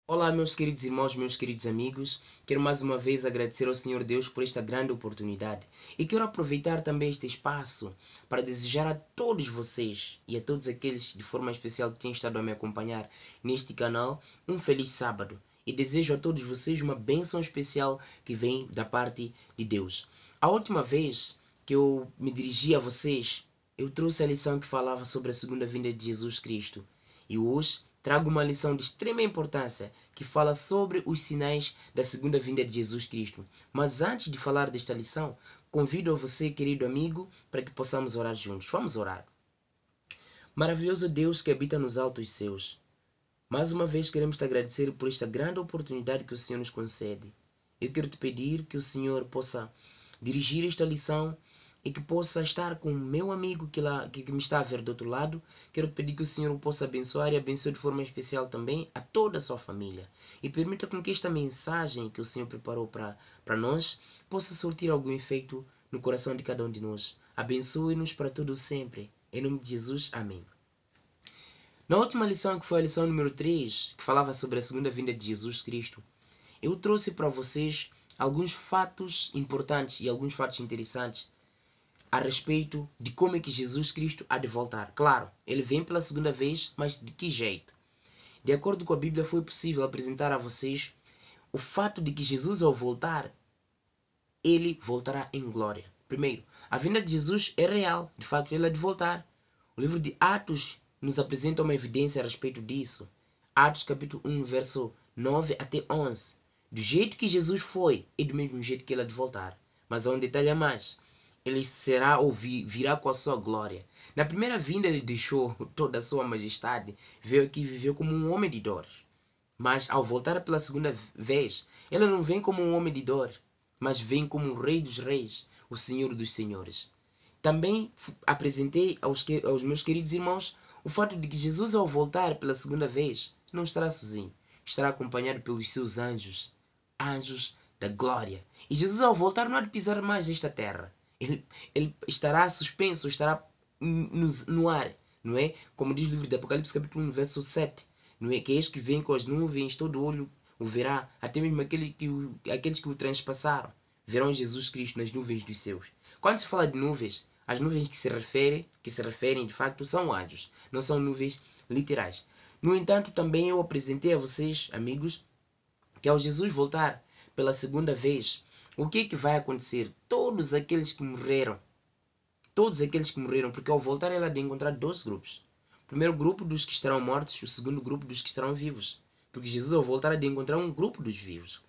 Olá, meus queridos irmãos, meus queridos amigos. Quero mais uma vez agradecer ao Senhor Deus por esta grande oportunidade e quero aproveitar também este espaço para desejar a todos vocês e a todos aqueles de forma especial que têm estado a me acompanhar neste canal um feliz sábado e desejo a todos vocês uma bênção especial que vem da parte de Deus. A última vez que eu me dirigi a vocês, eu trouxe a lição que falava sobre a segunda vinda de Jesus Cristo e hoje trago uma lição de extrema importância que fala sobre os sinais da segunda vinda de Jesus Cristo. Mas antes de falar desta lição, convido a você, querido amigo, para que possamos orar juntos. Vamos orar. Maravilhoso Deus que habita nos altos céus, mais uma vez queremos te agradecer por esta grande oportunidade que o Senhor nos concede. Eu quero te pedir que o Senhor possa dirigir esta lição e que possa estar com o meu amigo que me está a ver do outro lado. Quero pedir que o Senhor o possa abençoar e abençoe de forma especial também a toda a sua família. E permita com que esta mensagem que o Senhor preparou para nós possa surtir algum efeito no coração de cada um de nós. Abençoe-nos para todo sempre. Em nome de Jesus, amém. Na última lição, que foi a lição número 3, que falava sobre a segunda vinda de Jesus Cristo, eu trouxe para vocês alguns fatos importantes e alguns fatos interessantes a respeito de como é que Jesus Cristo há de voltar. Claro, ele vem pela segunda vez, mas de que jeito? De acordo com a Bíblia, foi possível apresentar a vocês o fato de que Jesus, ao voltar, ele voltará em glória. Primeiro, a vinda de Jesus é real, de facto ele há de voltar. O livro de Atos nos apresenta uma evidência a respeito disso. Atos capítulo 1, verso 9 até 11. Do jeito que Jesus foi, é do mesmo jeito que ele há de voltar. Mas há um detalhe a mais. Ele será ou virá com a sua glória. Na primeira vinda ele deixou toda a sua majestade, veio aqui e viveu como um homem de dores. Mas ao voltar pela segunda vez, ele não vem como um homem de dor, mas vem como o Rei dos Reis, o Senhor dos Senhores. Também apresentei aos meus queridos irmãos o fato de que Jesus, ao voltar pela segunda vez, não estará sozinho. Estará acompanhado pelos seus anjos, anjos da glória. E Jesus, ao voltar, não há de pisar mais nesta terra. Ele estará suspenso, estará no ar, não é? Como diz o livro de Apocalipse, capítulo 1, verso 7. Não é? Que é este que vem com as nuvens, todo olho o verá, até mesmo aqueles que o transpassaram, verão Jesus Cristo nas nuvens dos céus. Quando se fala de nuvens, as nuvens que se referem de facto são anjos, não são nuvens literais. No entanto, também eu apresentei a vocês, amigos, que ao Jesus voltar pela segunda vez, o que é que vai acontecer? Todos aqueles que morreram, porque ao voltar ele há de encontrar dois grupos. O primeiro grupo dos que estarão mortos, o segundo grupo dos que estarão vivos. Porque Jesus ao voltar há de encontrar um grupo dos vivos.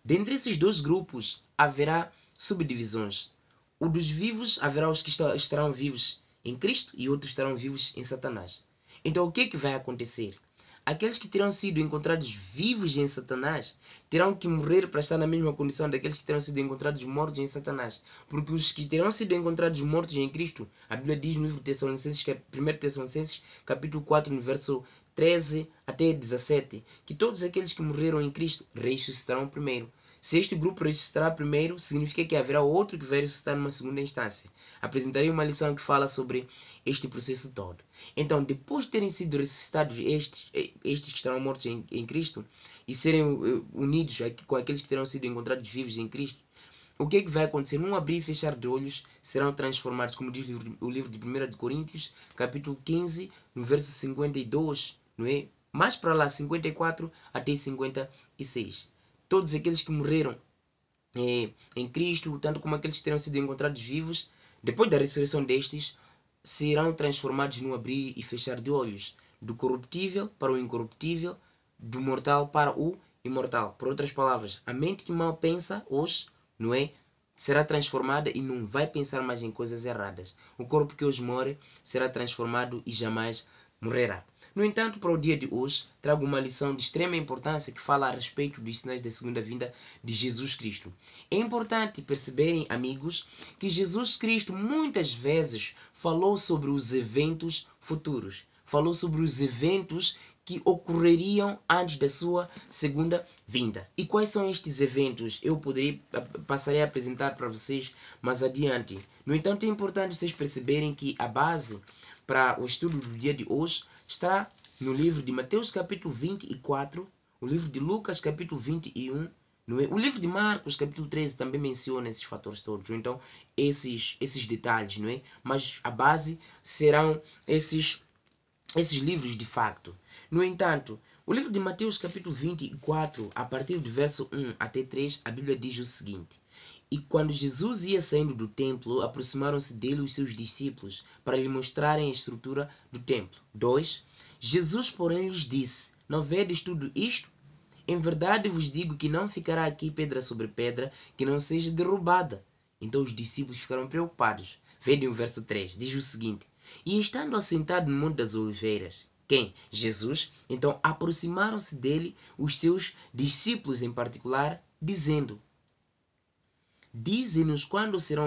Dentre esses dois grupos haverá subdivisões. O dos vivos haverá os que estarão vivos em Cristo e outros estarão vivos em Satanás. Então o que é que vai acontecer? Aqueles que terão sido encontrados vivos em Satanás terão que morrer para estar na mesma condição daqueles que terão sido encontrados mortos em Satanás. Porque os que terão sido encontrados mortos em Cristo, a Bíblia diz no livro de Tessalonicenses, 1 Tessalonicenses, capítulo 4, no verso 13 até 17, que todos aqueles que morreram em Cristo ressuscitarão primeiro. Se este grupo ressuscitará primeiro, significa que haverá outro que vai ressuscitar numa segunda instância. Apresentarei uma lição que fala sobre este processo todo. Então, depois de terem sido ressuscitados estes que estarão mortos em Cristo e serem unidos com aqueles que terão sido encontrados vivos em Cristo, o que é que vai acontecer? Num abrir e fechar de olhos, serão transformados, como diz o livro de 1 de Coríntios, capítulo 15, no verso 52, não é? Mais para lá, 54 até 56. Todos aqueles que morreram em Cristo, tanto como aqueles que terão sido encontrados vivos, depois da ressurreição destes, serão transformados num abrir e fechar de olhos, do corruptível para o incorruptível, do mortal para o imortal. Por outras palavras, a mente que mal pensa hoje, não é? Será transformada e não vai pensar mais em coisas erradas. O corpo que hoje morre será transformado e jamais morrerá. No entanto, para o dia de hoje, trago uma lição de extrema importância que fala a respeito dos sinais da segunda vinda de Jesus Cristo. É importante perceberem, amigos, que Jesus Cristo muitas vezes falou sobre os eventos futuros. Falou sobre os eventos que ocorreriam antes da sua segunda vinda. E quais são estes eventos? Eu passarei a apresentar para vocês mais adiante. No entanto, é importante vocês perceberem que a base para o estudo do dia de hoje está no livro de Mateus capítulo 24, O livro de Lucas, capítulo 21, não é? O livro de Marcos, capítulo 13, também menciona esses fatores todos. Então, esses detalhes, não é? Mas a base serão esses livros de facto. No entanto, o livro de Mateus, capítulo 24, a partir do verso 1 até 3, a Bíblia diz o seguinte: E quando Jesus ia saindo do templo, aproximaram-se dele os seus discípulos para lhe mostrarem a estrutura do templo. 2. Jesus, porém, lhes disse: Não vedes tudo isto? Em verdade vos digo que não ficará aqui pedra sobre pedra que não seja derrubada. Então os discípulos ficaram preocupados. Vede o verso 3, diz o seguinte: E estando assentado no Monte das Oliveiras, quem? Jesus. Então aproximaram-se dele os seus discípulos em particular, dizendo: Dize-nos quando serão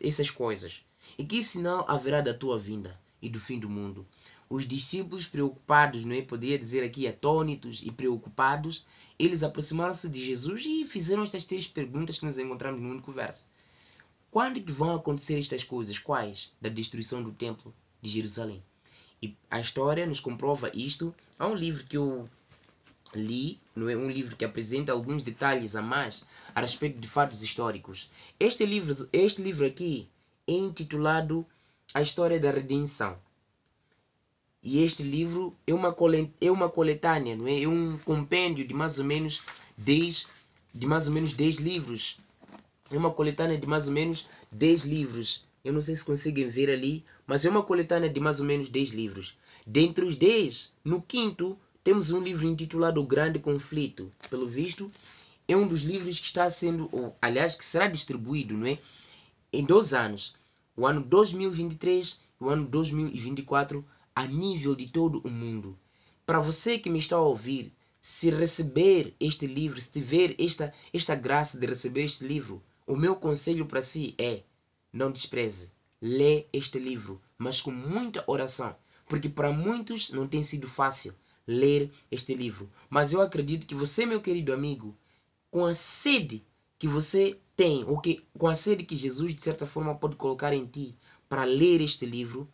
essas coisas, e que sinal haverá da tua vinda e do fim do mundo. Os discípulos preocupados, não é? Poderia dizer aqui atônitos e preocupados, eles aproximaram-se de Jesus e fizeram estas 3 perguntas que nos encontramos no único verso. Quando que vão acontecer estas coisas? Quais? Da destruição do templo de Jerusalém. E a história nos comprova isto. Há um livro que eu li, não é? Um livro que apresenta alguns detalhes a mais a respeito de fatos históricos. Este livro aqui é intitulado A História da Redenção. E este livro é uma coletânea, não é? É um compêndio de mais ou menos 10 livros. É uma coletânea de mais ou menos 10 livros. Eu não sei se conseguem ver ali, mas é uma coletânea de mais ou menos 10 livros. Dentre os 10, no quinto, temos um livro intitulado O Grande Conflito. Pelo visto, é um dos livros que está sendo, ou, aliás, que será distribuído, não é? Em 2 anos. O ano 2023 e o ano 2024, a nível de todo o mundo. Para você que me está a ouvir, se receber este livro, se tiver esta graça de receber este livro, o meu conselho para si é: não despreze, lê este livro, mas com muita oração, porque para muitos não tem sido fácil ler este livro. Mas eu acredito que você, meu querido amigo, com a sede que você tem, ou com a sede que Jesus de certa forma pode colocar em ti para ler este livro,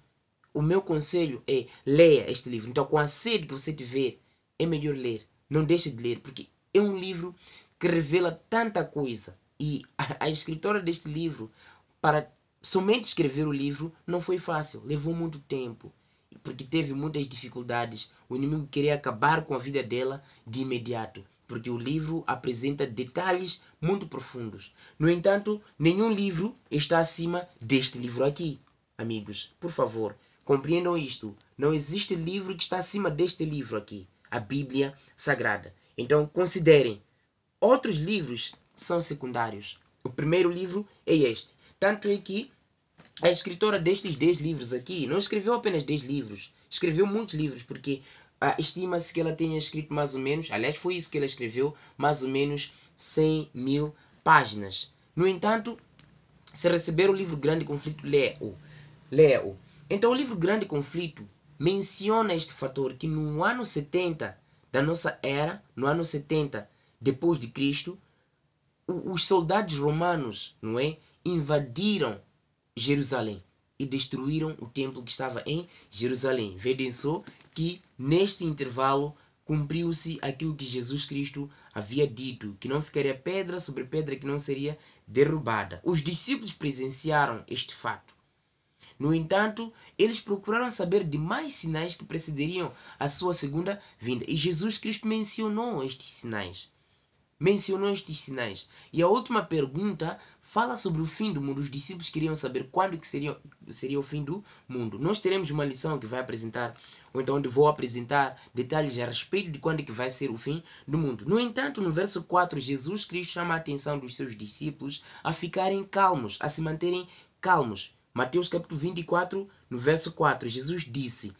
o meu conselho é: leia este livro. Então, com a sede que você tiver, é melhor ler. Não deixe de ler, porque é um livro que revela tanta coisa. E a escritora deste livro, para somente escrever o livro, não foi fácil. Levou muito tempo, porque teve muitas dificuldades. O inimigo queria acabar com a vida dela de imediato, porque o livro apresenta detalhes muito profundos. No entanto, nenhum livro está acima deste livro aqui. Amigos, por favor, compreendam isto. Não existe livro que está acima deste livro aqui, a Bíblia Sagrada. Então considerem. Outros livros são secundários. O primeiro livro é este. Tanto é que a escritora destes 10 livros aqui não escreveu apenas 10 livros. Escreveu muitos livros, porque estima-se que ela tenha escrito mais ou menos, aliás foi isso que ela escreveu, mais ou menos 100.000 páginas. No entanto, se receber o livro Grande Conflito, leia-o. Então o livro Grande Conflito menciona este fator, que no ano 70 da nossa era, no ano 70 depois de Cristo, os soldados romanos, não é, invadiram Jerusalém e destruíram o templo que estava em Jerusalém. Vedem só que neste intervalo cumpriu-se aquilo que Jesus Cristo havia dito, que não ficaria pedra sobre pedra que não seria derrubada. Os discípulos presenciaram este fato. No entanto, eles procuraram saber de mais sinais que precederiam a sua segunda vinda. E Jesus Cristo mencionou estes sinais. E a última pergunta fala sobre o fim do mundo. Os discípulos queriam saber quando que seria o fim do mundo. Nós teremos uma lição que vai apresentar, ou então onde vou apresentar detalhes a respeito de quando que vai ser o fim do mundo. No entanto, no verso 4, Jesus Cristo chama a atenção dos seus discípulos a ficarem calmos, a se manterem calmos. Mateus capítulo 24, no verso 4, Jesus disse: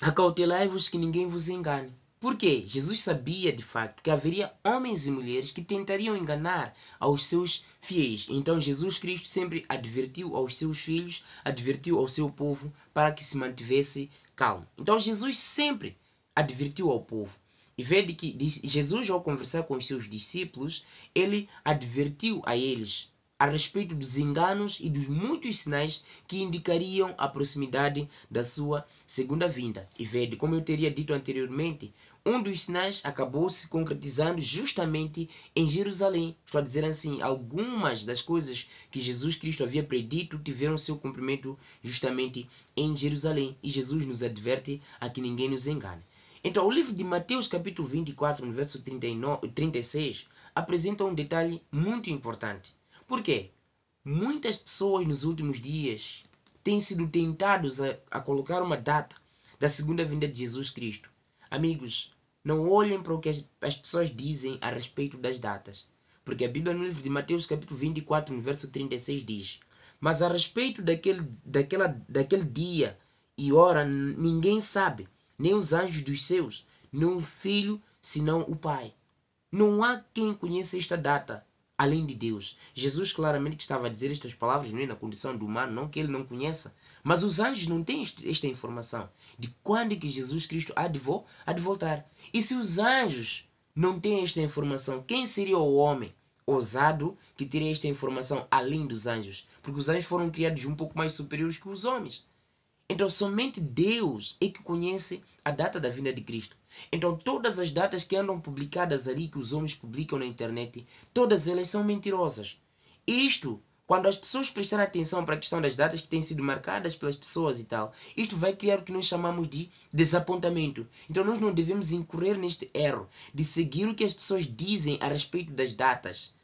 Acautelai-vos que ninguém vos engane. Por quê? Jesus sabia de facto que haveria homens e mulheres que tentariam enganar aos seus fiéis. Então Jesus Cristo sempre advertiu aos seus filhos, advertiu ao seu povo para que se mantivesse calmo. Então Jesus sempre advertiu ao povo. E vede que Jesus, ao conversar com os seus discípulos, ele advertiu a eles a respeito dos enganos e dos muitos sinais que indicariam a proximidade da sua segunda vinda. E vede, como eu teria dito anteriormente, um dos sinais acabou se concretizando justamente em Jerusalém. Estou a dizer assim, algumas das coisas que Jesus Cristo havia predito tiveram seu cumprimento justamente em Jerusalém. E Jesus nos adverte a que ninguém nos engane. Então, o livro de Mateus, capítulo 24, no verso 36, apresenta um detalhe muito importante. Por quê? Muitas pessoas nos últimos dias têm sido tentados a colocar uma data da segunda vinda de Jesus Cristo. Amigos, não olhem para o que as pessoas dizem a respeito das datas. Porque a Bíblia no livro de Mateus capítulo 24, no verso 36 diz: mas a respeito daquele dia e hora ninguém sabe, nem os anjos dos céus, nem o Filho, senão o Pai. Não há quem conheça esta data além de Deus. Jesus claramente estava a dizer estas palavras, não é, na condição do humano, não que ele não conheça. Mas os anjos não têm esta informação de quando é que Jesus Cristo há de voltar. E se os anjos não têm esta informação, quem seria o homem ousado que teria esta informação além dos anjos? Porque os anjos foram criados um pouco mais superiores que os homens. Então somente Deus é que conhece a data da vinda de Cristo. Então todas as datas que andam publicadas ali, que os homens publicam na internet, todas elas são mentirosas. Isto, quando as pessoas prestarem atenção para a questão das datas que têm sido marcadas pelas pessoas e tal, isto vai criar o que nós chamamos de desapontamento. Então nós não devemos incorrer neste erro de seguir o que as pessoas dizem a respeito das datas.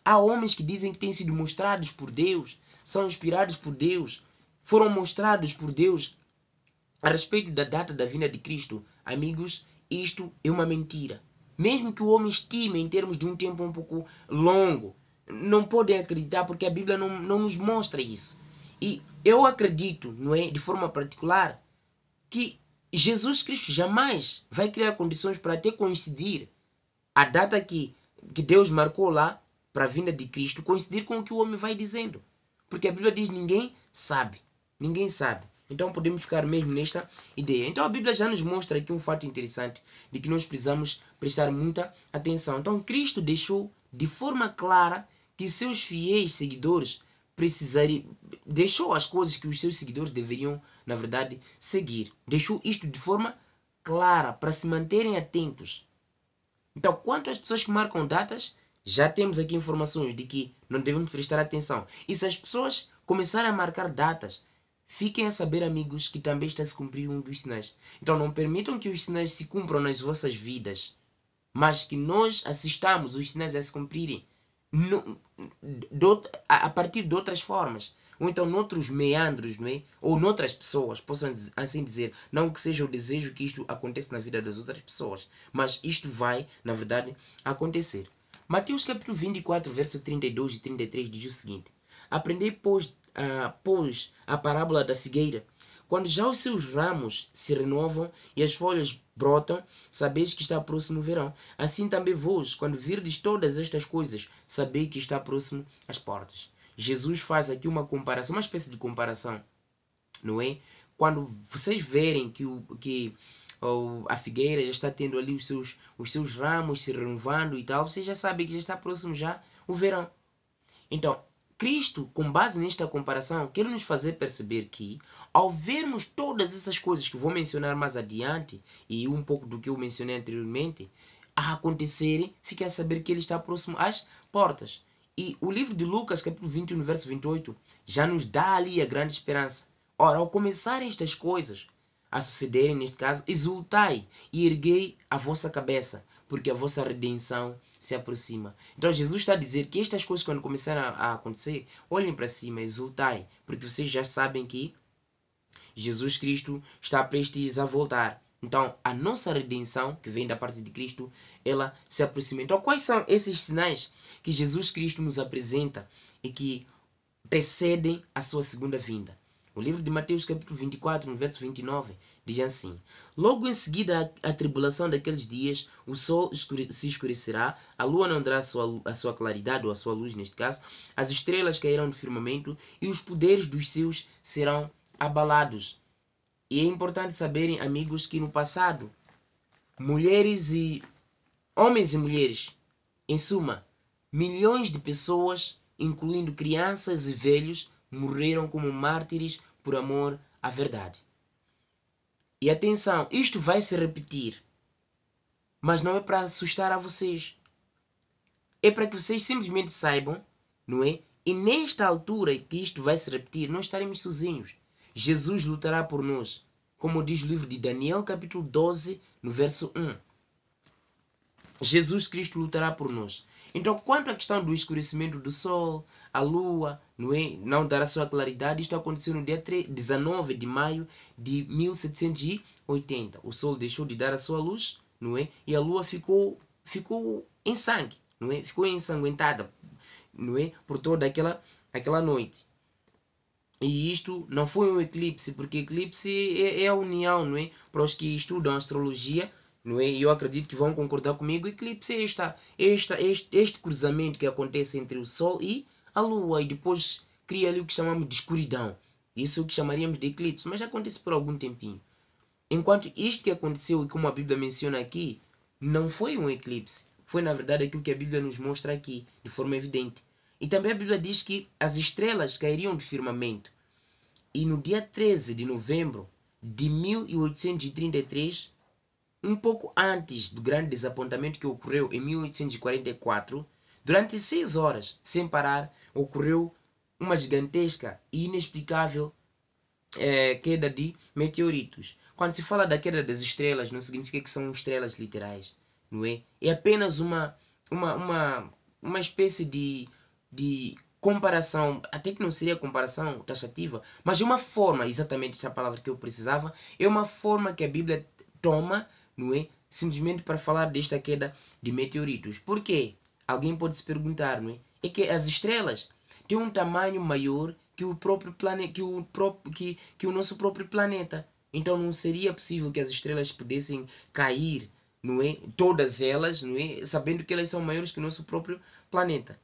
Há homens que dizem que têm sido mostrados por Deus, são inspirados por Deus, foram mostrados por Deus a respeito da data da vinda de Cristo. Amigos, isto é uma mentira. Mesmo que o homem estime em termos de um tempo um pouco longo, não podem acreditar porque a Bíblia não nos mostra isso. E eu acredito, não é, de forma particular, que Jesus Cristo jamais vai criar condições para até coincidir a data que Deus marcou lá para a vinda de Cristo, coincidir com o que o homem vai dizendo. Porque a Bíblia diz ninguém sabe. Ninguém sabe. Então podemos ficar mesmo nesta ideia. Então a Bíblia já nos mostra aqui um fato interessante de que nós precisamos prestar muita atenção. Então Cristo deixou de forma clara que seus fiéis seguidores deixou as coisas que os seus seguidores deveriam, na verdade, seguir. Deixou isto de forma clara para se manterem atentos. Então, quanto às pessoas que marcam datas, já temos aqui informações de que não devemos prestar atenção. E se as pessoas começarem a marcar datas, fiquem a saber, amigos, que também está a se cumprir um dos sinais. Então não permitam que os sinais se cumpram nas vossas vidas, mas que nós assistamos os sinais a se cumprirem a partir de outras formas. Ou então noutros meandros, não é? Ou noutras pessoas, possam assim dizer. Não que seja o desejo que isto aconteça na vida das outras pessoas, mas isto vai, na verdade, acontecer. Mateus capítulo 24, verso 32 e 33 diz o seguinte: aprendei, pois, a parábola da figueira. Quando já os seus ramos se renovam e as folhas brotam, sabeis que está próximo o verão. Assim também vós, quando virdes todas estas coisas, sabeis que está próximo as portas. Jesus faz aqui uma comparação, uma espécie de comparação, não é? Quando vocês verem que a figueira já está tendo ali os seus ramos se renovando e tal, vocês já sabem que já está próximo já o verão. Então, Cristo, com base nesta comparação, quer nos fazer perceber que, ao vermos todas essas coisas que vou mencionar mais adiante, e um pouco do que eu mencionei anteriormente, a acontecerem, fique a saber que ele está próximo às portas. E o livro de Lucas, capítulo 21, verso 28, já nos dá ali a grande esperança. Ora, ao começarem estas coisas a sucederem, neste caso, exultai e erguei a vossa cabeça, porque a vossa redenção se aproxima. Então Jesus está a dizer que estas coisas, quando começarem a acontecer, olhem para cima, exultai, porque vocês já sabem que Jesus Cristo está prestes a voltar. Então a nossa redenção, que vem da parte de Cristo, ela se aproxima. Então quais são esses sinais que Jesus Cristo nos apresenta e que precedem a sua segunda vinda? O livro de Mateus capítulo 24, no verso 29, diz assim: logo em seguida a tribulação daqueles dias, o sol se escurecerá, a lua não dará a sua claridade, ou a sua luz neste caso, as estrelas cairão do firmamento e os poderes dos céus serão abalados. E é importante saberem, amigos, que no passado, homens e mulheres, em suma, milhões de pessoas, incluindo crianças e velhos, morreram como mártires por amor à verdade. E atenção, isto vai se repetir. Mas não é para assustar a vocês. É para que vocês simplesmente saibam, não é? E nesta altura que isto vai se repetir, não estaremos sozinhos. Jesus lutará por nós. Como diz o livro de Daniel, capítulo 12, no verso 1. Jesus Cristo lutará por nós. Então, quanto à questão do escurecimento do sol, a lua, não dará sua claridade, isto aconteceu no dia 19 de maio de 1780. O sol deixou de dar a sua luz, e a lua ficou em sangue, ficou ensanguentada, por toda aquela noite. E isto não foi um eclipse, porque eclipse é a união, para os que estudam astrologia, e eu acredito que vão concordar comigo. Eclipse é este cruzamento que acontece entre o Sol e a Lua, e depois cria ali o que chamamos de escuridão. Isso é o que chamaríamos de eclipse, mas já acontece por algum tempinho. Enquanto isto que aconteceu, e como a Bíblia menciona aqui, não foi um eclipse, foi na verdade aquilo que a Bíblia nos mostra aqui, de forma evidente. E também a Bíblia diz que as estrelas cairiam do firmamento. E no dia 13 de novembro de 1833, um pouco antes do grande desapontamento que ocorreu em 1844, durante 6 horas, sem parar, ocorreu uma gigantesca e inexplicável queda de meteoritos. Quando se fala da queda das estrelas, não significa que são estrelas literais, não é? É apenas uma espécie de comparação, até que não seria comparação taxativa, mas é uma forma, exatamente essa palavra que eu precisava, é uma forma que a Bíblia toma, não é? Simplesmente para falar desta queda de meteoritos. Por quê? Alguém pode se perguntar, não é? É que as estrelas têm um tamanho maior que o próprio planeta, que o nosso próprio planeta. Então não seria possível que as estrelas pudessem cair, não é? Todas elas, não é? Sabendo que elas são maiores que o nosso próprio planeta.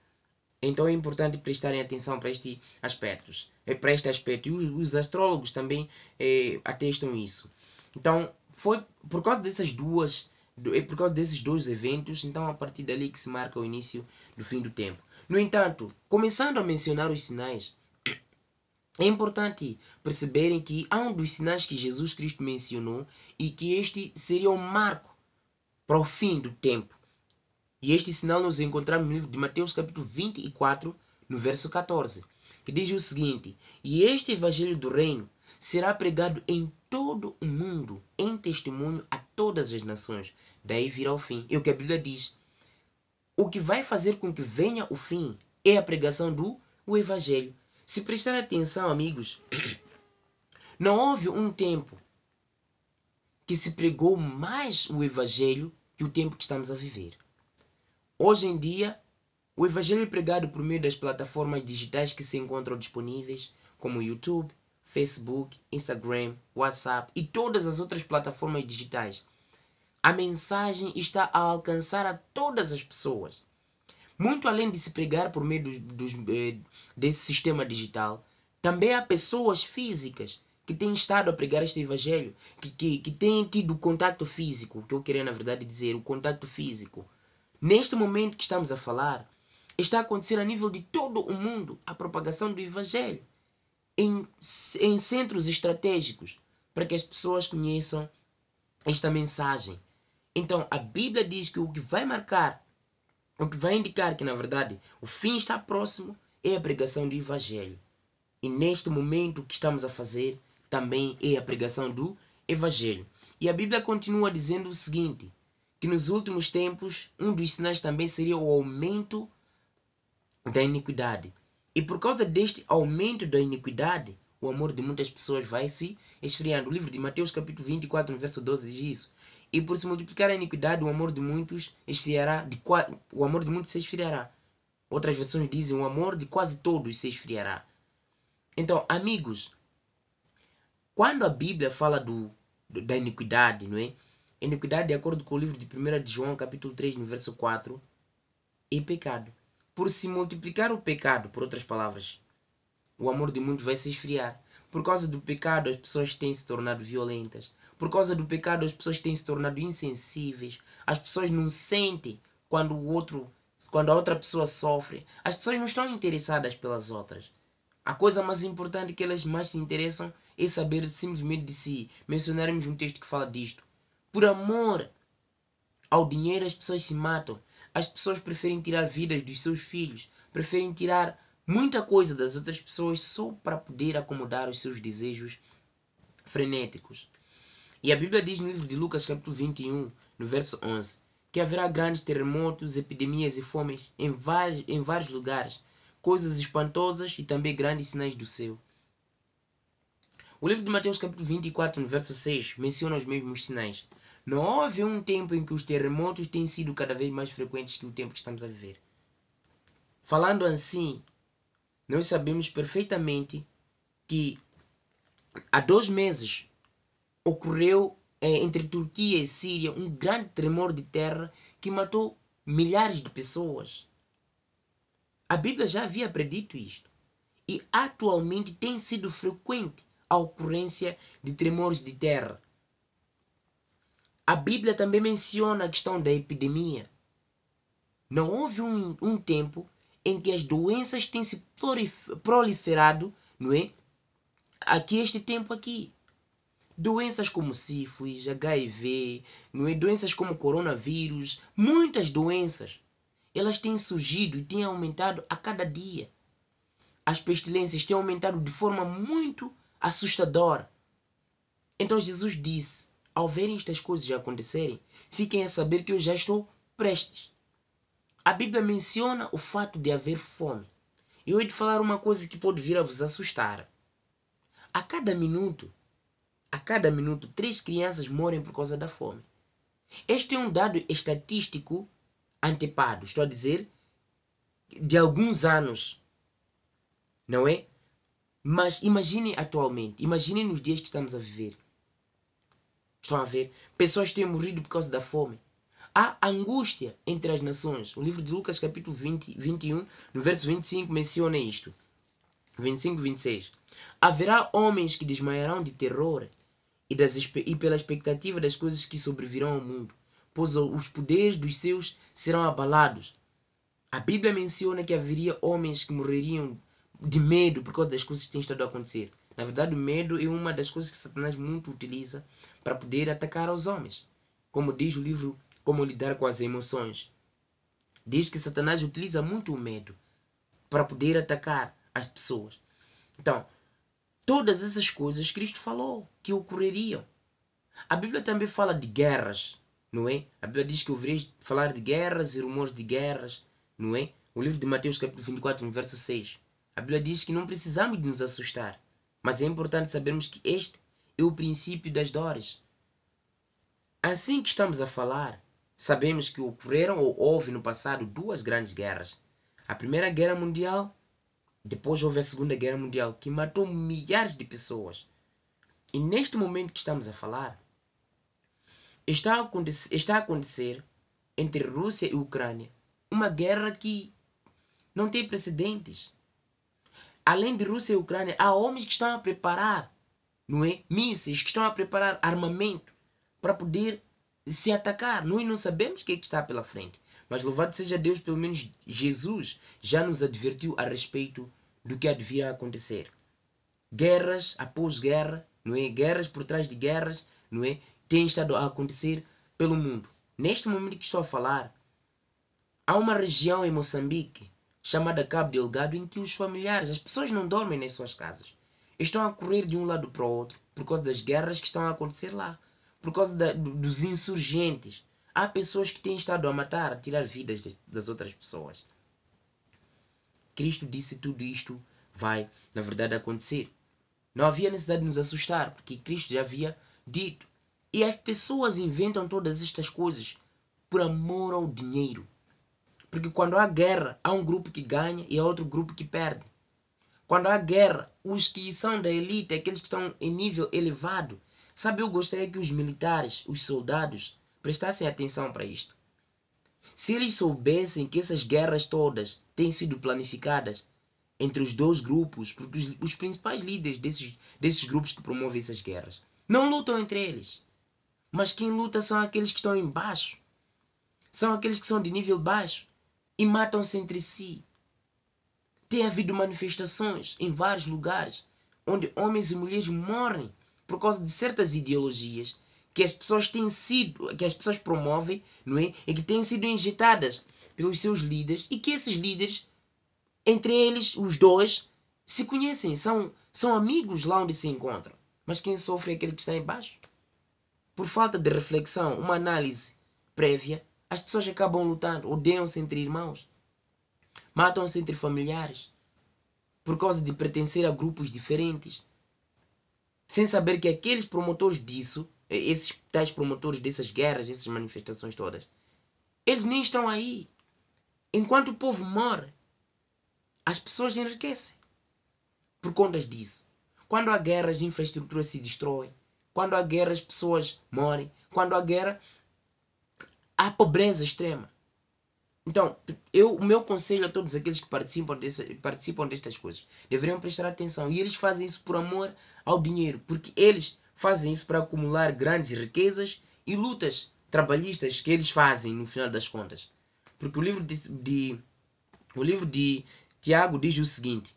Então é importante prestarem atenção para este aspecto. E os astrólogos também atestam isso. Então, foi por causa desses dois eventos, então a partir dali que se marca o início do fim do tempo. No entanto, começando a mencionar os sinais, é importante perceberem que há um dos sinais que Jesus Cristo mencionou e que este seria um marco para o fim do tempo. E este sinal nós encontramos no livro de Mateus capítulo 24, no verso 14, que diz o seguinte: E este evangelho do reino será pregado em todo o mundo, em testemunho a todas as nações. Daí virá o fim. É o que a Bíblia diz. O que vai fazer com que venha o fim é a pregação do evangelho. Se prestar atenção, amigos, não houve um tempo que se pregou mais o evangelho que o tempo que estamos a viver. Hoje em dia, o evangelho é pregado por meio das plataformas digitais que se encontram disponíveis, como YouTube, Facebook, Instagram, WhatsApp e todas as outras plataformas digitais. A mensagem está a alcançar a todas as pessoas. Muito além de se pregar por meio desse sistema digital, também há pessoas físicas que têm estado a pregar este evangelho, que têm tido contato físico, que eu queria na verdade dizer, o contato físico. Neste momento que estamos a falar, está a acontecer a nível de todo o mundo a propagação do evangelho em centros estratégicos para que as pessoas conheçam esta mensagem. Então, a Bíblia diz que o que vai marcar, o que vai indicar que, na verdade, o fim está próximo é a pregação do evangelho. E neste momento que estamos a fazer, também é a pregação do evangelho. E a Bíblia continua dizendo o seguinte: que nos últimos tempos, um dos sinais também seria o aumento da iniquidade. E por causa deste aumento da iniquidade, o amor de muitas pessoas vai se esfriando. O livro de Mateus capítulo 24, no verso 12 diz isso. E por se multiplicar a iniquidade, o amor de muitos esfriará, o amor de muitos se esfriará. Outras versões dizem o amor de quase todos se esfriará. Então, amigos, quando a Bíblia fala da iniquidade, não é? Iniquidade, de acordo com o livro de 1 de João, capítulo 3, no verso 4, é pecado. Por se multiplicar o pecado, por outras palavras, o amor de muitos vai se esfriar. Por causa do pecado, as pessoas têm se tornado violentas. Por causa do pecado, as pessoas têm se tornado insensíveis. As pessoas não sentem quando a outra pessoa sofre. As pessoas não estão interessadas pelas outras. A coisa mais importante que elas mais se interessam é saber simplesmente de si. Mencionaremos um texto que fala disto. Por amor ao dinheiro as pessoas se matam. As pessoas preferem tirar vidas dos seus filhos, preferem tirar muita coisa das outras pessoas só para poder acomodar os seus desejos frenéticos. E a Bíblia diz no livro de Lucas, capítulo 21, no verso 11, que haverá grandes terremotos, epidemias e fomes em vários lugares, coisas espantosas e também grandes sinais do céu. O livro de Mateus, capítulo 24, no verso 6, menciona os mesmos sinais. Não houve um tempo em que os terremotos têm sido cada vez mais frequentes que o tempo que estamos a viver. Falando assim, nós sabemos perfeitamente que há 2 meses ocorreu entre Turquia e Síria um grande tremor de terra que matou milhares de pessoas. A Bíblia já havia predito isto. E atualmente tem sido frequente a ocorrência de tremores de terra. A Bíblia também menciona a questão da epidemia. Não houve um tempo em que as doenças têm se proliferado, não é? Aqui, este tempo aqui. Doenças como sífilis, HIV, não é? Doenças como coronavírus, muitas doenças, elas têm surgido e têm aumentado a cada dia. As pestilências têm aumentado de forma muito assustadora. Então Jesus disse, ao verem estas coisas acontecerem, fiquem a saber que eu já estou prestes. A Bíblia menciona o fato de haver fome. Eu hei de falar uma coisa que pode vir a vos assustar. A cada minuto, 3 crianças morrem por causa da fome. Este é um dado estatístico antepado, estou a dizer, de alguns anos. Não é? Mas imaginem atualmente, imaginem nos dias que estamos a viver. Estão a ver? Pessoas têm morrido por causa da fome. Há angústia entre as nações. O livro de Lucas, capítulo 21, no verso 25, menciona isto. 25 e 26. Haverá homens que desmaiarão de terror e pela expectativa das coisas que sobrevirão ao mundo, pois os poderes dos seus serão abalados. A Bíblia menciona que haveria homens que morreriam de medo por causa das coisas que têm estado a acontecer. Na verdade, o medo é uma das coisas que Satanás muito utiliza para poder atacar aos homens. Como diz o livro Como Lidar com as Emoções. Diz que Satanás utiliza muito o medo para poder atacar as pessoas. Então, todas essas coisas Cristo falou que ocorreriam. A Bíblia também fala de guerras, não é? A Bíblia diz que ouvireis falar de guerras e rumores de guerras, não é? O livro de Mateus, capítulo 24, no verso 6. A Bíblia diz que não precisamos de nos assustar, mas é importante sabermos que este é o princípio das dores. Assim que estamos a falar, sabemos que ocorreram ou houve no passado 2 grandes guerras. A Primeira Guerra Mundial, depois houve a Segunda Guerra Mundial, que matou milhares de pessoas. E neste momento que estamos a falar, está a acontecer entre Rússia e Ucrânia uma guerra que não tem precedentes. Além de Rússia e Ucrânia, há homens que estão a preparar, não é? Mísseis, que estão a preparar armamento para poder se atacar. Nós não sabemos o que está pela frente. Mas louvado seja Deus, pelo menos Jesus já nos advertiu a respeito do que há de vir a acontecer. Guerras após guerra, não é? Guerras por trás de guerras, não é? Têm estado a acontecer pelo mundo. Neste momento que estou a falar, há uma região em Moçambique chamada Cabo Delgado em que os familiares, as pessoas não dormem nas suas casas. Estão a correr de um lado para o outro por causa das guerras que estão a acontecer lá. Por causa dos insurgentes. Há pessoas que têm estado a matar, a tirar vidas das outras pessoas. Cristo disse tudo isto vai, na verdade, acontecer. Não havia necessidade de nos assustar, porque Cristo já havia dito. E as pessoas inventam todas estas coisas por amor ao dinheiro. Porque quando há guerra, há um grupo que ganha e há outro grupo que perde. Quando há guerra, os que são da elite, aqueles que estão em nível elevado, sabe, eu gostaria que os militares, os soldados, prestassem atenção para isto. Se eles soubessem que essas guerras todas têm sido planificadas entre os 2 grupos, porque os principais líderes desses grupos que promovem essas guerras não lutam entre eles. Mas quem luta são aqueles que estão embaixo. São aqueles que são de nível baixo e matam-se entre si. Tem havido manifestações em vários lugares onde homens e mulheres morrem por causa de certas ideologias que as pessoas promovem, não é? E que têm sido injetadas pelos seus líderes, e que esses líderes, entre eles, os dois, se conhecem, são amigos lá onde se encontram. Mas quem sofre é aquele que está embaixo. Por falta de reflexão, uma análise prévia, as pessoas acabam lutando, odeiam-se entre irmãos, matam-se entre familiares, por causa de pertencer a grupos diferentes, sem saber que aqueles promotores disso, esses tais promotores dessas guerras, dessas manifestações todas, eles nem estão aí. Enquanto o povo morre, as pessoas enriquecem por conta disso. Quando há guerra, as infraestruturas se destroem. Quando há guerra, as pessoas morrem. Quando há guerra, há pobreza extrema. Então, o meu conselho a todos aqueles que participam destas coisas, deveriam prestar atenção. E eles fazem isso por amor ao dinheiro, porque eles fazem isso para acumular grandes riquezas e lutas trabalhistas que eles fazem no final das contas. Porque o livro de Tiago diz o seguinte: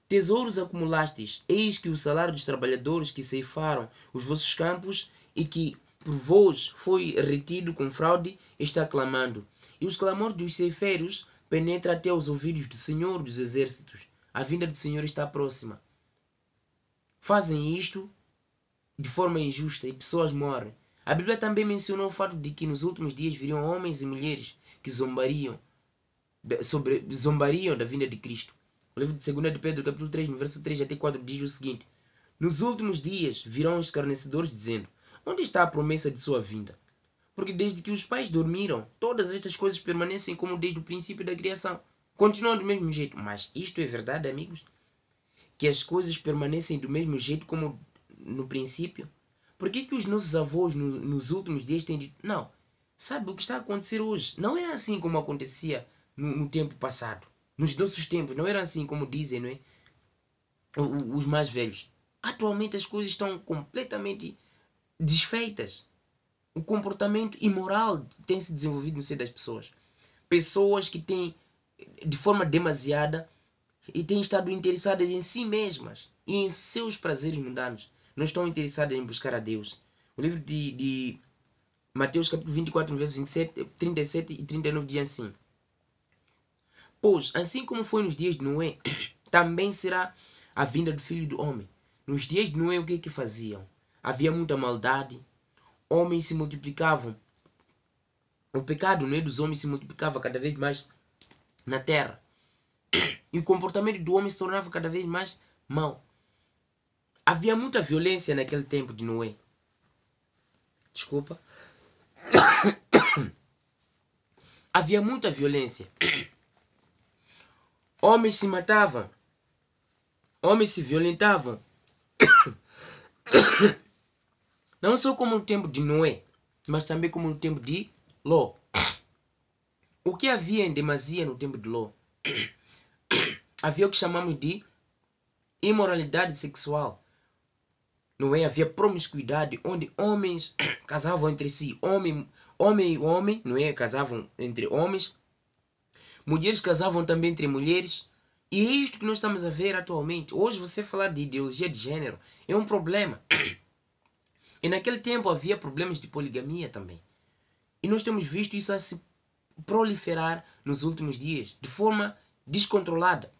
tesouros acumulastes, eis que o salário dos trabalhadores que ceifaram os vossos campos e que por vós foi retido com fraude, está clamando. E os clamores dos ceifeiros penetram até os ouvidos do Senhor dos Exércitos. A vinda do Senhor está próxima. Fazem isto de forma injusta e pessoas morrem. A Bíblia também mencionou o fato de que nos últimos dias viriam homens e mulheres que zombariam da vinda de Cristo. O livro de 2 de Pedro, capítulo 3, no verso 3 até 4, diz o seguinte: nos últimos dias virão os escarnecedores dizendo: onde está a promessa de sua vinda? Porque desde que os pais dormiram, todas estas coisas permanecem como desde o princípio da criação. Continuam do mesmo jeito. Mas isto é verdade, amigos? Que as coisas permanecem do mesmo jeito como no princípio? Por que os nossos avós nos últimos dias têm dito: não, sabe o que está a acontecer hoje? Não era assim como acontecia no tempo passado. Nos nossos tempos, não era assim como dizem, não é? Os mais velhos. Atualmente as coisas estão completamente desfeitas. O comportamento imoral tem se desenvolvido no seio das pessoas. Pessoas que têm, de forma demasiada, e têm estado interessadas em si mesmas e em seus prazeres mundanos. Não estão interessadas em buscar a Deus. O livro de Mateus capítulo 24, no verso 37 e 39 diz assim: pois, assim como foi nos dias de Noé, também será a vinda do Filho do Homem. Nos dias de Noé, o que faziam? Havia muita maldade, homens se multiplicavam, o pecado, não é, dos homens se multiplicava cada vez mais na terra, e o comportamento do homem se tornava cada vez mais mau. Havia muita violência naquele tempo de Noé. Desculpa. Havia muita violência. Homens se matavam, homens se violentavam. Não só como no tempo de Noé, mas também como no tempo de Ló. O que havia em demasia no tempo de Ló? Havia o que chamamos de imoralidade sexual. Não é? Havia promiscuidade, onde homens casavam entre si. Homem e homem, não é? Casavam entre homens. Mulheres casavam também entre mulheres. E é isto que nós estamos a ver atualmente. Hoje você falar de ideologia de gênero é um problema. E naquele tempo havia problemas de poligamia também. E nós temos visto isso a se proliferar nos últimos dias, de forma descontrolada.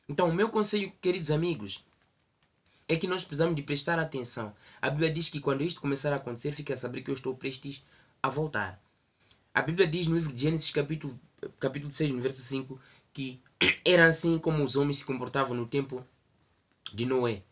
Então o meu conselho, queridos amigos, é que nós precisamos de prestar atenção. A Bíblia diz que quando isto começar a acontecer, fica a saber que eu estou prestes a voltar. A Bíblia diz no livro de Gênesis, capítulo 6, no verso 5, que era assim como os homens se comportavam no tempo de Noé.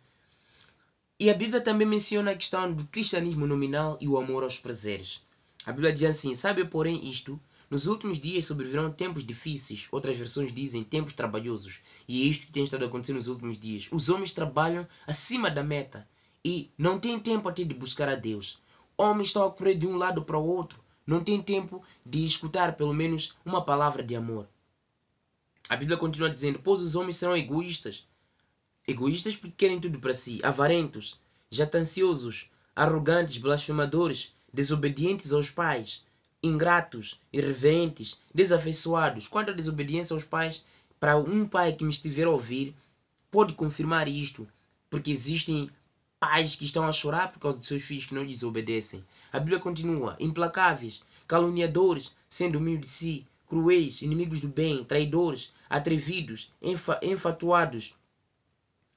E a Bíblia também menciona a questão do cristianismo nominal e o amor aos prazeres. A Bíblia diz assim: sabe, porém, isto, nos últimos dias sobrevirão tempos difíceis. Outras versões dizem tempos trabalhosos. E é isto que tem estado a acontecer nos últimos dias. Os homens trabalham acima da meta e não têm tempo até de buscar a Deus. Homens estão a correr de um lado para o outro. Não têm tempo de escutar pelo menos uma palavra de amor. A Bíblia continua dizendo: pois os homens serão egoístas. Egoístas porque querem tudo para si. Avarentos, jactanciosos, arrogantes, blasfemadores, desobedientes aos pais, ingratos, irreverentes, desafeiçoados. Quanto à desobediência aos pais, para um pai que me estiver a ouvir, pode confirmar isto, porque existem pais que estão a chorar por causa de seus filhos que não lhes obedecem. A Bíblia continua: implacáveis, caluniadores, sendo humildes de si, cruéis, inimigos do bem, traidores, atrevidos, enfatuados,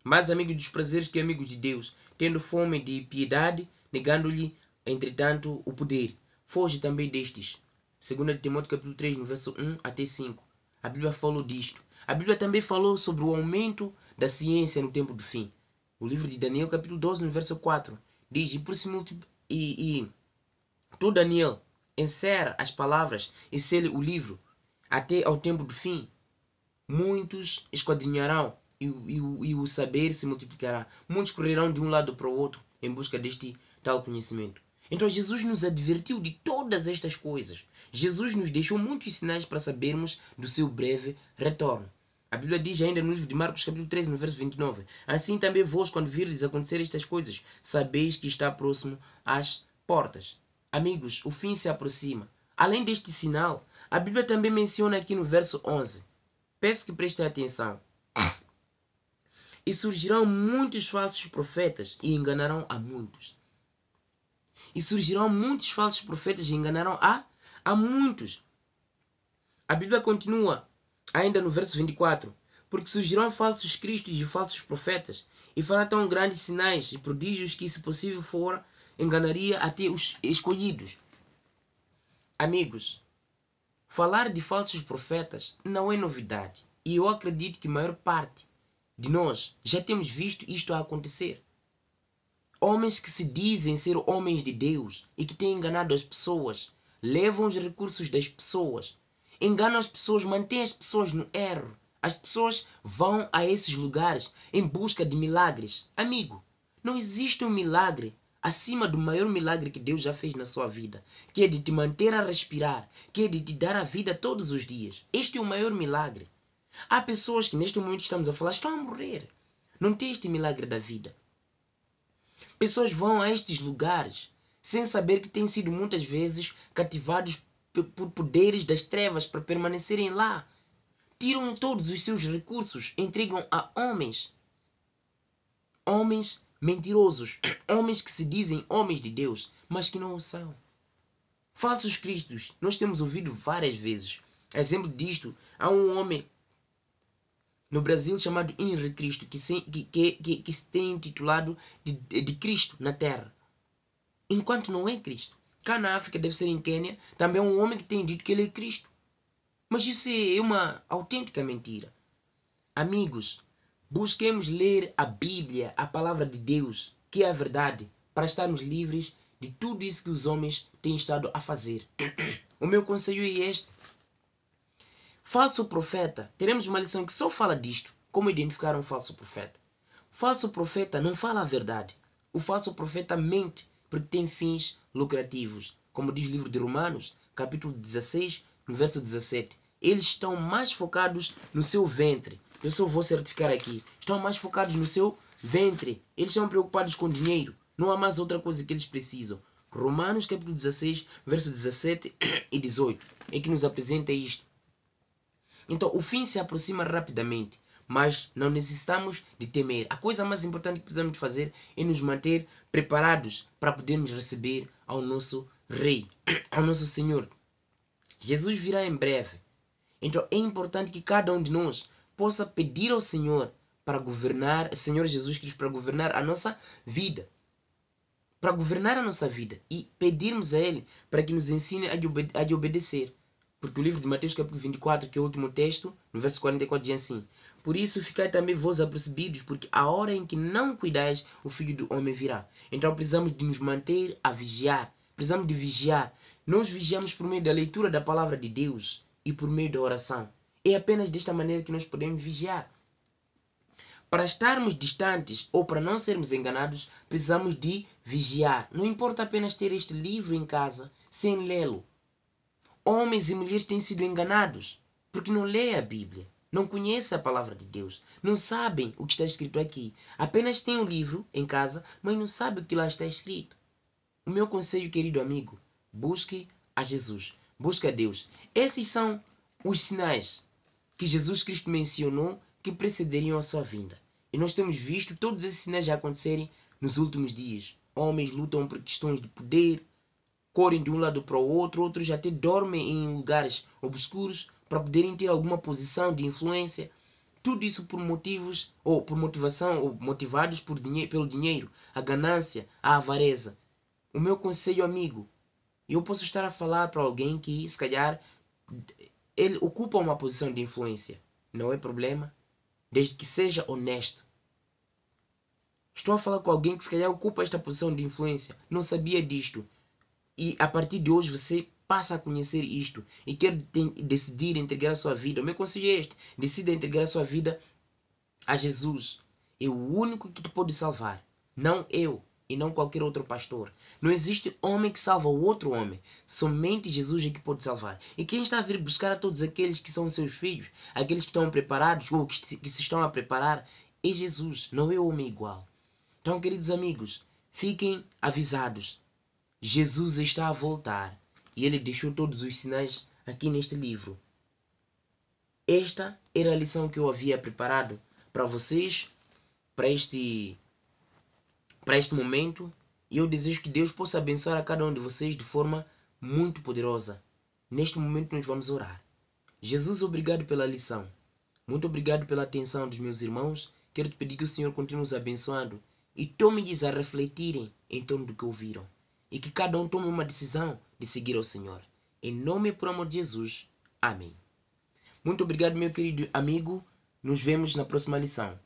mais amigos dos prazeres que amigos de Deus, tendo fome de piedade, negando-lhe, entretanto, o poder. Foge também destes. 2 Timóteo capítulo 3, no verso 1 até 5. A Bíblia falou disto. A Bíblia também falou sobre o aumento da ciência no tempo do fim. O livro de Daniel capítulo 12, no verso 4, diz: e tu, Daniel, encerra as palavras e sele o livro até ao tempo do fim. Muitos esquadrinharão e o saber se multiplicará. Muitos correrão de um lado para o outro em busca deste tal conhecimento. Então Jesus nos advertiu de todas estas coisas. Jesus nos deixou muitos sinais para sabermos do seu breve retorno. A Bíblia diz ainda no livro de Marcos capítulo 13, no verso 29, assim também vós, quando virdes acontecer estas coisas, sabeis que está próximo às portas. Amigos, o fim se aproxima. Além deste sinal, a Bíblia também menciona aqui no verso 11. Peço que prestem atenção. E surgirão muitos falsos profetas e enganarão a muitos. E surgirão muitos falsos profetas e enganarão a muitos. A Bíblia continua ainda no verso 24. Porque surgirão falsos cristos e falsos profetas e farão tão grandes sinais e prodígios que, se possível for, enganaria até os escolhidos. Amigos, falar de falsos profetas não é novidade. E eu acredito que a maior parte de nós já temos visto isto a acontecer. Homens que se dizem ser homens de Deus e que têm enganado as pessoas, levam os recursos das pessoas, enganam as pessoas, mantêm as pessoas no erro. As pessoas vão a esses lugares em busca de milagres. Amigo, não existe um milagre acima do maior milagre que Deus já fez na sua vida, que é de te manter a respirar, que é de te dar a vida todos os dias. Este é o maior milagre. Há pessoas que neste momento estamos a falar estão a morrer. Não tem este milagre da vida. Pessoas vão a estes lugares sem saber que têm sido muitas vezes cativados por poderes das trevas para permanecerem lá. Tiram todos os seus recursos, entregam a homens mentirosos, homens que se dizem homens de Deus, mas que não o são. Falsos cristos, nós temos ouvido várias vezes. Exemplo disto, há um homem no Brasil chamado Henri Cristo, que se tem intitulado de Cristo na Terra, enquanto não é Cristo. Cá na África, deve ser em Quênia, também é um homem que tem dito que ele é Cristo. Mas isso é uma autêntica mentira. Amigos, busquemos ler a Bíblia, a palavra de Deus, que é a verdade, para estarmos livres de tudo isso que os homens têm estado a fazer. O meu conselho é este. Falso profeta, teremos uma lição que só fala disto, como identificar um falso profeta. Falso profeta não fala a verdade. O falso profeta mente porque tem fins lucrativos. Como diz o livro de Romanos, capítulo 16, no verso 17. Eles estão mais focados no seu ventre. Eu só vou certificar aqui. Estão mais focados no seu ventre. Eles estão preocupados com dinheiro. Não há mais outra coisa que eles precisam. Romanos capítulo 16, verso 17 e 18. É que nos apresenta isto. Então o fim se aproxima rapidamente, mas não necessitamos de temer. A coisa mais importante que precisamos de fazer é nos manter preparados para podermos receber ao nosso Rei, ao nosso Senhor. Jesus virá em breve. Então é importante que cada um de nós possa pedir ao Senhor para governar, Senhor Jesus Cristo, para governar a nossa vida. Para governar a nossa vida e pedirmos a Ele para que nos ensine a de obedecer. Porque o livro de Mateus capítulo 24, que é o último texto, no verso 44 diz assim: por isso ficai também vós apercebidos, porque a hora em que não cuidais, o Filho do Homem virá. Então precisamos de nos manter a vigiar. Precisamos de vigiar. Nós vigiamos por meio da leitura da palavra de Deus e por meio da oração. É apenas desta maneira que nós podemos vigiar. Para estarmos distantes ou para não sermos enganados, precisamos de vigiar. Não importa apenas ter este livro em casa sem lê-lo. Homens e mulheres têm sido enganados porque não leem a Bíblia, não conhecem a palavra de Deus, não sabem o que está escrito aqui. Apenas têm um livro em casa, mas não sabem o que lá está escrito. O meu conselho, querido amigo, busque a Jesus, busque a Deus. Esses são os sinais que Jesus Cristo mencionou que precederiam a sua vinda. E nós temos visto todos esses sinais já acontecerem nos últimos dias. Homens lutam por questões de poder, correm de um lado para o outro, outros até dormem em lugares obscuros para poderem ter alguma posição de influência. Tudo isso por motivos, ou por motivação, ou motivados por pelo dinheiro, a ganância, a avareza. O meu conselho, amigo, eu posso estar a falar para alguém que, se calhar, ele ocupa uma posição de influência. Não é problema, desde que seja honesto. Estou a falar com alguém que, se calhar, ocupa esta posição de influência. Não sabia disto. E a partir de hoje você passa a conhecer isto e quer decidir entregar a sua vida. O meu conselho é este: decida entregar a sua vida a Jesus. É o único que te pode salvar. Não eu e não qualquer outro pastor. Não existe homem que salva o outro homem. Somente Jesus é que pode salvar. E quem está a vir buscar a todos aqueles que são seus filhos, aqueles que estão preparados ou que se estão a preparar, é Jesus, não é homem igual. Então, queridos amigos, fiquem avisados. Jesus está a voltar e ele deixou todos os sinais aqui neste livro. Esta era a lição que eu havia preparado para vocês, para este momento, e eu desejo que Deus possa abençoar a cada um de vocês de forma muito poderosa. Neste momento nós vamos orar. Jesus, obrigado pela lição. Muito obrigado pela atenção dos meus irmãos. Quero te pedir que o Senhor continue nos abençoando e tome-lhes a refletirem em torno do que ouviram. E que cada um tome uma decisão de seguir ao Senhor. Em nome e por amor de Jesus. Amém. Muito obrigado, meu querido amigo. Nos vemos na próxima lição.